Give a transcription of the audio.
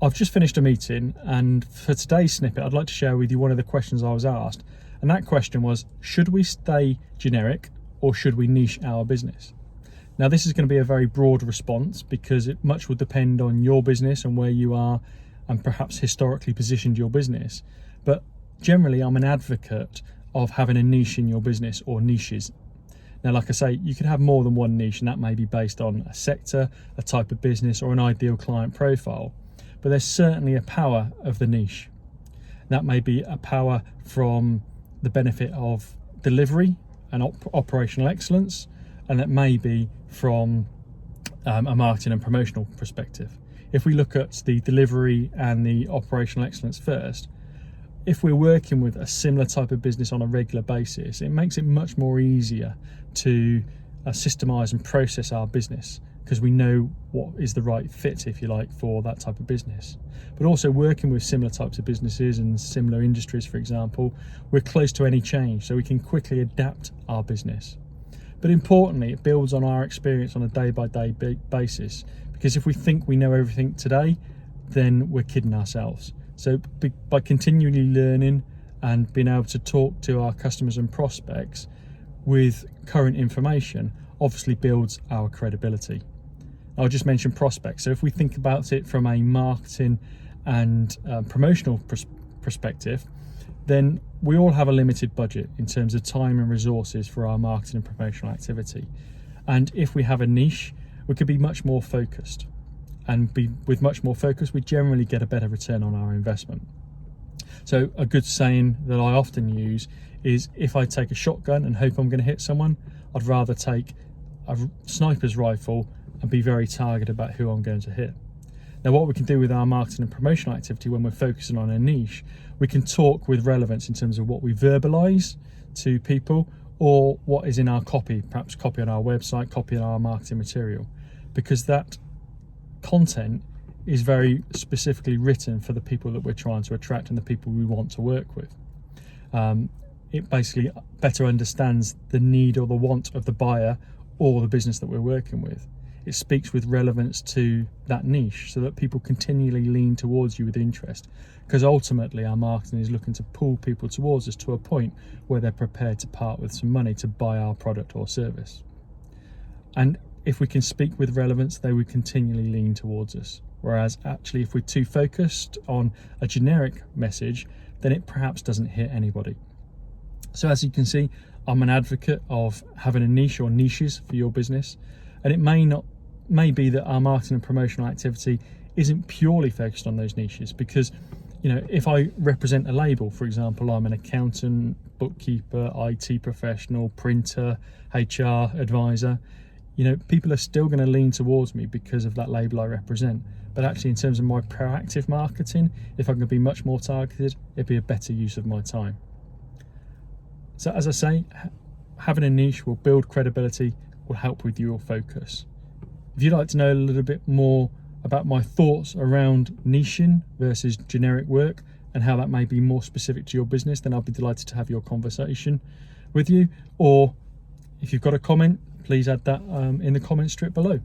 I've just finished a meeting, and for today's snippet I'd like to share with you one of the questions I was asked, and that question was, should we stay generic or should we niche our business? Now this is going to be a very broad response because it much will depend on your business and where you are and perhaps historically positioned your business, but generally I'm an advocate of having a niche in your business or niches. Now, like I say, you could have more than one niche, and that may be based on a sector, a type of business, or an ideal client profile. But there's certainly a power of the niche. That may be a power from the benefit of delivery and operational excellence, and that may be from a marketing and promotional perspective. If we look at the delivery and the operational excellence first, if we're working with a similar type of business on a regular basis, it makes it much more easier to systemize and process our business, because we know what is the right fit, if you like, for that type of business. But also working with similar types of businesses and similar industries, for example, we're close to any change, so we can quickly adapt our business. But importantly, it builds on our experience on a day-by-day basis, because if we think we know everything today, then we're kidding ourselves. So by continually learning and being able to talk to our customers and prospects with current information obviously builds our credibility. I'll just mention prospects. So if we think about it from a marketing and promotional perspective, then we all have a limited budget in terms of time and resources for our marketing and promotional activity. And if we have a niche, we could be much more focused. And with much more focus, we generally get a better return on our investment. So a good saying that I often use is, if I take a shotgun and hope I'm going to hit someone, I'd rather take a sniper's rifle and be very targeted about who I'm going to hit. Now, what we can do with our marketing and promotional activity when we're focusing on a niche, we can talk with relevance in terms of what we verbalize to people or what is in our copy, perhaps copy on our website, copy on our marketing material, because that content is very specifically written for the people that we're trying to attract and the people we want to work with. It basically better understands the need or the want of the buyer or the business that we're working with. It speaks with relevance to that niche so that people continually lean towards you with interest, because ultimately our marketing is looking to pull people towards us to a point where they're prepared to part with some money to buy our product or service. And if we can speak with relevance, they would continually lean towards us. Whereas actually, if we're too focused on a generic message, then it perhaps doesn't hit anybody. So as you can see, I'm an advocate of having a niche or niches for your business. And it may be that our marketing and promotional activity isn't purely focused on those niches, because, if I represent a label, for example, I'm an accountant, bookkeeper, IT professional, printer, HR advisor, people are still going to lean towards me because of that label I represent. But actually, in terms of my proactive marketing, if I can be much more targeted, it'd be a better use of my time. So as I say, having a niche will build credibility, will help with your focus. If you'd like to know a little bit more about my thoughts around niching versus generic work and how that may be more specific to your business, then I'll be delighted to have your conversation with you. Or if you've got a comment, please add that in the comment strip below.